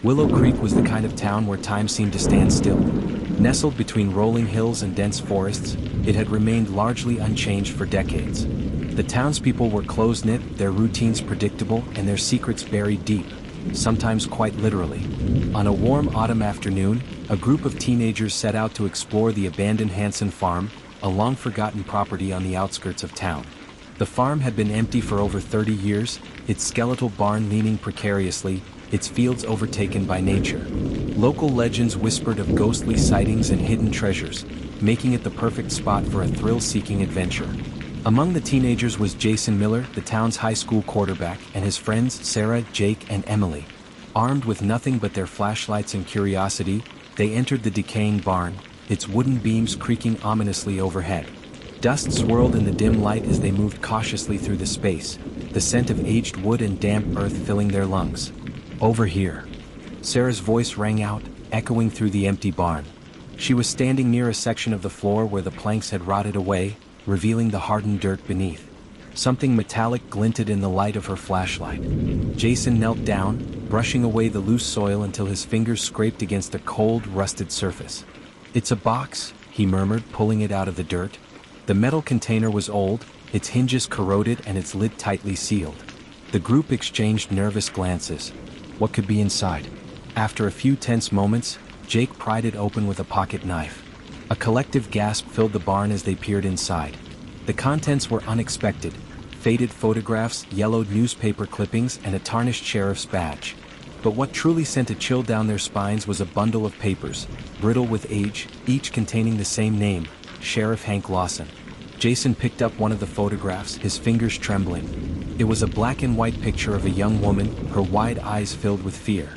Willow Creek was the kind of town where time seemed to stand still. Nestled between rolling hills and dense forests, it had remained largely unchanged for decades. The townspeople were close-knit, their routines predictable, and their secrets buried deep, sometimes quite literally. On a warm autumn afternoon, a group of teenagers set out to explore the abandoned Hanson farm, a long-forgotten property on the outskirts of town. The farm had been empty for over 30 years, its skeletal barn leaning precariously, its fields overtaken by nature. Local legends whispered of ghostly sightings and hidden treasures, making it the perfect spot for a thrill-seeking adventure. Among the teenagers was Jason Miller, the town's high school quarterback, and his friends Sarah, Jake, and Emily. Armed with nothing but their flashlights and curiosity, they entered the decaying barn, its wooden beams creaking ominously overhead. Dust swirled in the dim light as they moved cautiously through the space, the scent of aged wood and damp earth filling their lungs. "Over here." Sarah's voice rang out, echoing through the empty barn. She was standing near a section of the floor where the planks had rotted away, revealing the hardened dirt beneath. Something metallic glinted in the light of her flashlight. Jason knelt down, brushing away the loose soil until his fingers scraped against a cold, rusted surface. "It's a box," he murmured, pulling it out of the dirt. The metal container was old, its hinges corroded and its lid tightly sealed. The group exchanged nervous glances. What could be inside? After a few tense moments, Jake pried it open with a pocket knife. A collective gasp filled the barn as they peered inside. The contents were unexpected: faded photographs, yellowed newspaper clippings, and a tarnished sheriff's badge. But what truly sent a chill down their spines was a bundle of papers, brittle with age, each containing the same name: Sheriff Hank Lawson. Jason picked up one of the photographs, his fingers trembling. It was a black and white picture of a young woman, her wide eyes filled with fear.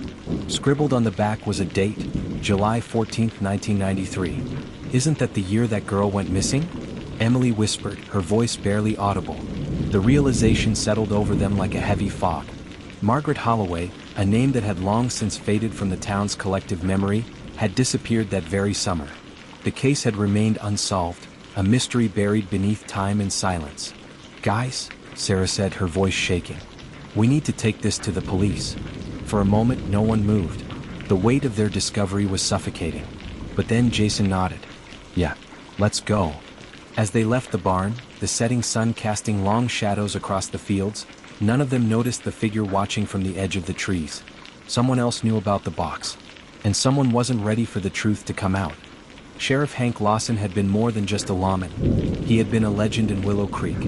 Scribbled on the back was a date: July 14, 1993. "Isn't that the year that girl went missing?" Emily whispered, her voice barely audible. The realization settled over them like a heavy fog. Margaret Holloway, a name that had long since faded from the town's collective memory, had disappeared that very summer. The case had remained unsolved, a mystery buried beneath time and silence. "Guys," Sarah said, her voice shaking, "we need to take this to the police." For a moment, no one moved. The weight of their discovery was suffocating. But then Jason nodded. "Yeah, let's go." As they left the barn, the setting sun casting long shadows across the fields, none of them noticed the figure watching from the edge of the trees. Someone else knew about the box, and someone wasn't ready for the truth to come out. Sheriff Hank Lawson had been more than just a lawman. He had been a legend in Willow Creek.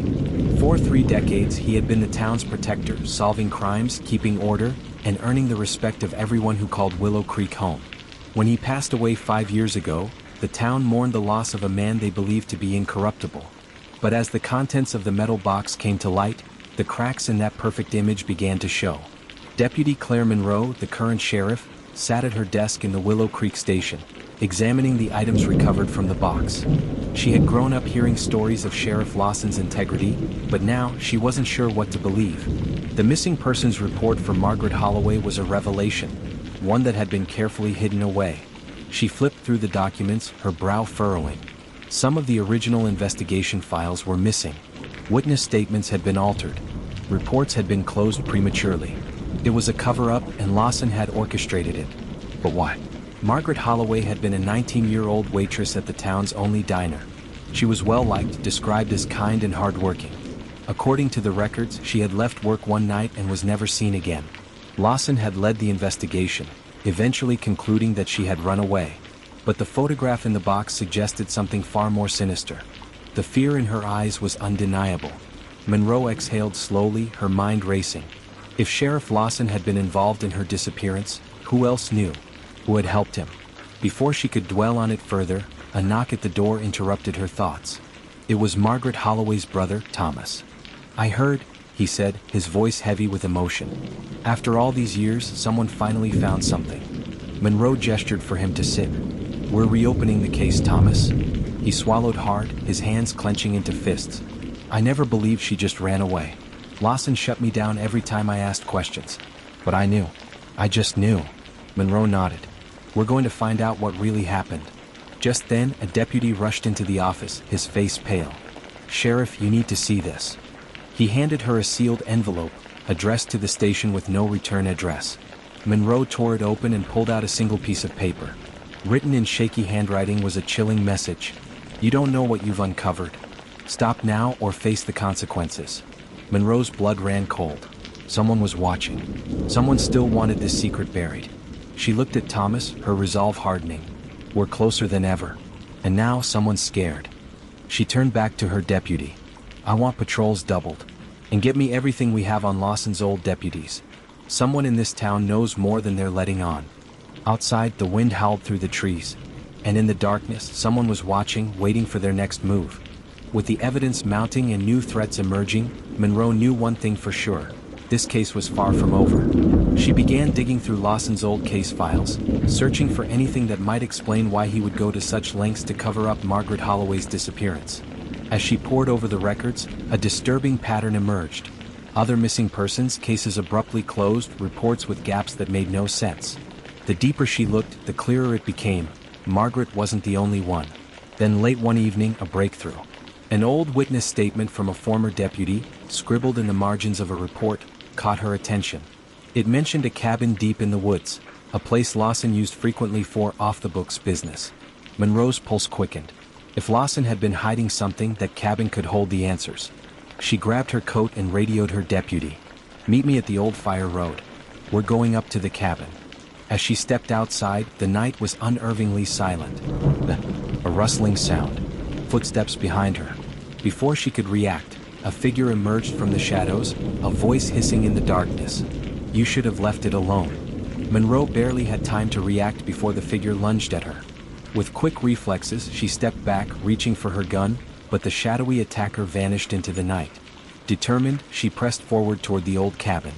For 3 decades, he had been the town's protector, solving crimes, keeping order, and earning the respect of everyone who called Willow Creek home. When he passed away 5 years ago, the town mourned the loss of a man they believed to be incorruptible. But as the contents of the metal box came to light, the cracks in that perfect image began to show. Deputy Claire Monroe, the current sheriff, sat at her desk in the Willow Creek station, examining the items recovered from the box. She had grown up hearing stories of Sheriff Lawson's integrity, but now she wasn't sure what to believe. The missing persons report from Margaret Holloway was a revelation, one that had been carefully hidden away. She flipped through the documents, her brow furrowing. Some of the original investigation files were missing. Witness statements had been altered. Reports had been closed prematurely. It was a cover-up, and Lawson had orchestrated it. But why? Margaret Holloway had been a 19-year-old waitress at the town's only diner. She was well-liked, described as kind and hardworking. According to the records, she had left work one night and was never seen again. Lawson had led the investigation, eventually concluding that she had run away. But the photograph in the box suggested something far more sinister. The fear in her eyes was undeniable. Monroe exhaled slowly, her mind racing. If Sheriff Lawson had been involved in her disappearance, who else knew? Who had helped him? Before she could dwell on it further, a knock at the door interrupted her thoughts. It was Margaret Holloway's brother, Thomas. "I heard," he said, his voice heavy with emotion. "After all these years, someone finally found something." Monroe gestured for him to sit. "We're reopening the case, Thomas." He swallowed hard, his hands clenching into fists. "I never believed she just ran away. Lawson shut me down every time I asked questions. But I knew. I just knew." Monroe nodded. "We're going to find out what really happened." Just then, a deputy rushed into the office, his face pale. "Sheriff, you need to see this." He handed her a sealed envelope, addressed to the station with no return address. Monroe tore it open and pulled out a single piece of paper. Written in shaky handwriting was a chilling message. "You don't know what you've uncovered. Stop now or face the consequences." Monroe's blood ran cold. Someone was watching. Someone still wanted this secret buried. She looked at Thomas, her resolve hardening. "We're closer than ever. And now someone's scared." She turned back to her deputy. "I want patrols doubled. And get me everything we have on Lawson's old deputies. Someone in this town knows more than they're letting on." Outside, the wind howled through the trees. And in the darkness, someone was watching, waiting for their next move. With the evidence mounting and new threats emerging, Monroe knew one thing for sure. This case was far from over. She began digging through Lawson's old case files, searching for anything that might explain why he would go to such lengths to cover up Margaret Holloway's disappearance. As she pored over the records, a disturbing pattern emerged. Other missing persons cases abruptly closed, reports with gaps that made no sense. The deeper she looked, the clearer it became. Margaret wasn't the only one. Then late one evening, a breakthrough. An old witness statement from a former deputy, scribbled in the margins of a report, caught her attention. It mentioned a cabin deep in the woods, a place Lawson used frequently for off-the-books business. Monroe's pulse quickened. If Lawson had been hiding something, that cabin could hold the answers. She grabbed her coat and radioed her deputy. "Meet me at the old fire road. We're going up to the cabin." As she stepped outside, the night was unnervingly silent. A rustling sound. Footsteps behind her. Before she could react, a figure emerged from the shadows, a voice hissing in the darkness. "You should have left it alone." Monroe barely had time to react before the figure lunged at her. With quick reflexes, she stepped back, reaching for her gun, but the shadowy attacker vanished into the night. Determined, she pressed forward toward the old cabin.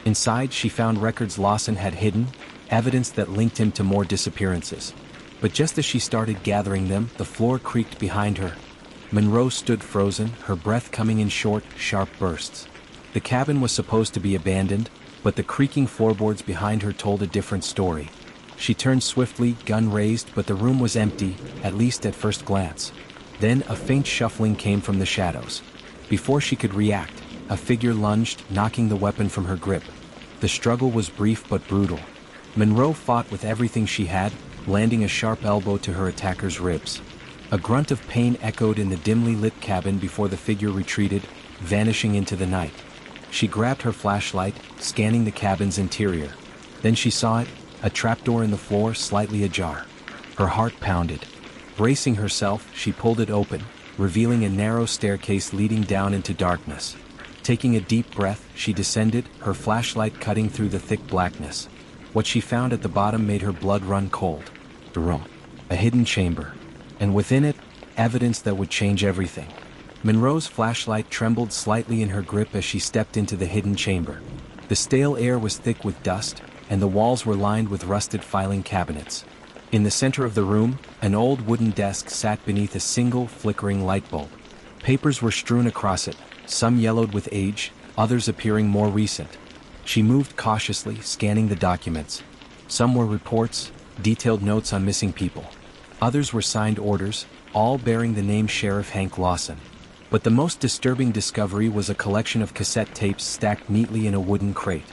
Inside, she found records Lawson had hidden, evidence that linked him to more disappearances. But just as she started gathering them, the floor creaked behind her. Monroe stood frozen, her breath coming in short, sharp bursts. The cabin was supposed to be abandoned, but the creaking floorboards behind her told a different story. She turned swiftly, gun raised, but the room was empty, at least at first glance. Then a faint shuffling came from the shadows. Before she could react, a figure lunged, knocking the weapon from her grip. The struggle was brief but brutal. Monroe fought with everything she had, landing a sharp elbow to her attacker's ribs. A grunt of pain echoed in the dimly lit cabin before the figure retreated, vanishing into the night. She grabbed her flashlight, scanning the cabin's interior. Then she saw it, a trapdoor in the floor slightly ajar. Her heart pounded. Bracing herself, she pulled it open, revealing a narrow staircase leading down into darkness. Taking a deep breath, she descended, her flashlight cutting through the thick blackness. What she found at the bottom made her blood run cold. The room. A hidden chamber. And within it, evidence that would change everything. Monroe's flashlight trembled slightly in her grip as she stepped into the hidden chamber. The stale air was thick with dust, and the walls were lined with rusted filing cabinets. In the center of the room, an old wooden desk sat beneath a single flickering light bulb. Papers were strewn across it, some yellowed with age, others appearing more recent. She moved cautiously, scanning the documents. Some were reports, detailed notes on missing people. Others were signed orders, all bearing the name Sheriff Hank Lawson. But the most disturbing discovery was a collection of cassette tapes stacked neatly in a wooden crate.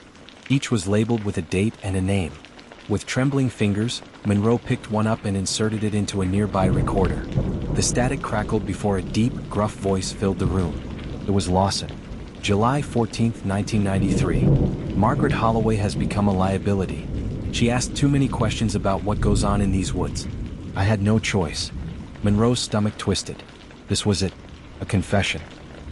Each was labeled with a date and a name. With trembling fingers, Monroe picked one up and inserted it into a nearby recorder. The static crackled before a deep, gruff voice filled the room. It was Lawson. July 14, 1993. Margaret Holloway has become a liability. She asked too many questions about what goes on in these woods. I had no choice. Monroe's stomach twisted. This was it. A confession.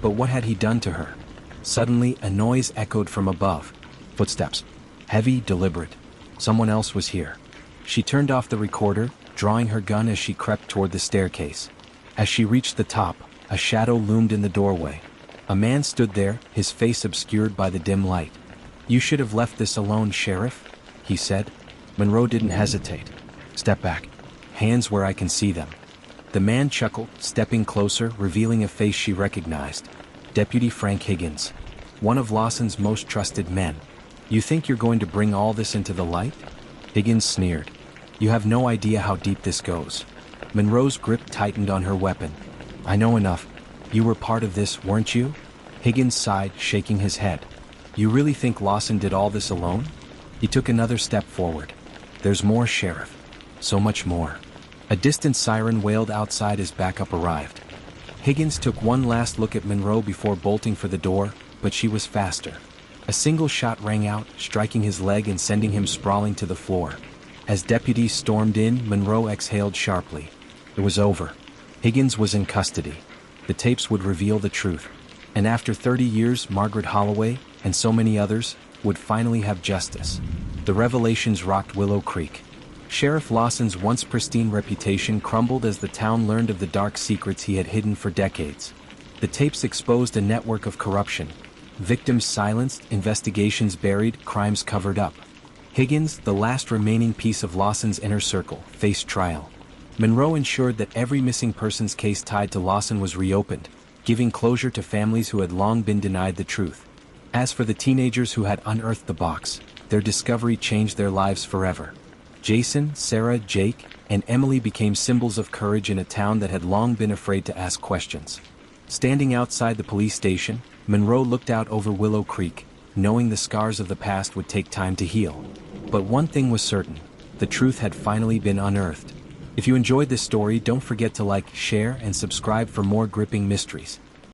But what had he done to her? Suddenly, a noise echoed from above. Footsteps. Heavy, deliberate. Someone else was here. She turned off the recorder, drawing her gun as she crept toward the staircase. As she reached the top, a shadow loomed in the doorway. A man stood there, his face obscured by the dim light. "You should have left this alone, Sheriff," he said. Monroe didn't hesitate. "Step back. Hands where I can see them." The man chuckled, stepping closer, revealing a face she recognized. Deputy Frank Higgins. One of Lawson's most trusted men. "You think you're going to bring all this into the light?" Higgins sneered. "You have no idea how deep this goes." Monroe's grip tightened on her weapon. "I know enough. You were part of this, weren't you?" Higgins sighed, shaking his head. "You really think Lawson did all this alone?" He took another step forward. "There's more, Sheriff. So much more." A distant siren wailed outside as backup arrived. Higgins took one last look at Monroe before bolting for the door, but she was faster. A single shot rang out, striking his leg and sending him sprawling to the floor. As deputies stormed in, Monroe exhaled sharply. It was over. Higgins was in custody. The tapes would reveal the truth. And after 30 years, Margaret Holloway, and so many others, would finally have justice. The revelations rocked Willow Creek. Sheriff Lawson's once pristine reputation crumbled as the town learned of the dark secrets he had hidden for decades. The tapes exposed a network of corruption. Victims silenced, investigations buried, crimes covered up. Higgins, the last remaining piece of Lawson's inner circle, faced trial. Monroe ensured that every missing persons case tied to Lawson was reopened, giving closure to families who had long been denied the truth. As for the teenagers who had unearthed the box, their discovery changed their lives forever. Jason, Sarah, Jake, and Emily became symbols of courage in a town that had long been afraid to ask questions. Standing outside the police station, Monroe looked out over Willow Creek, knowing the scars of the past would take time to heal. But one thing was certain: the truth had finally been unearthed. If you enjoyed this story, don't forget to like, share, and subscribe for more gripping mysteries.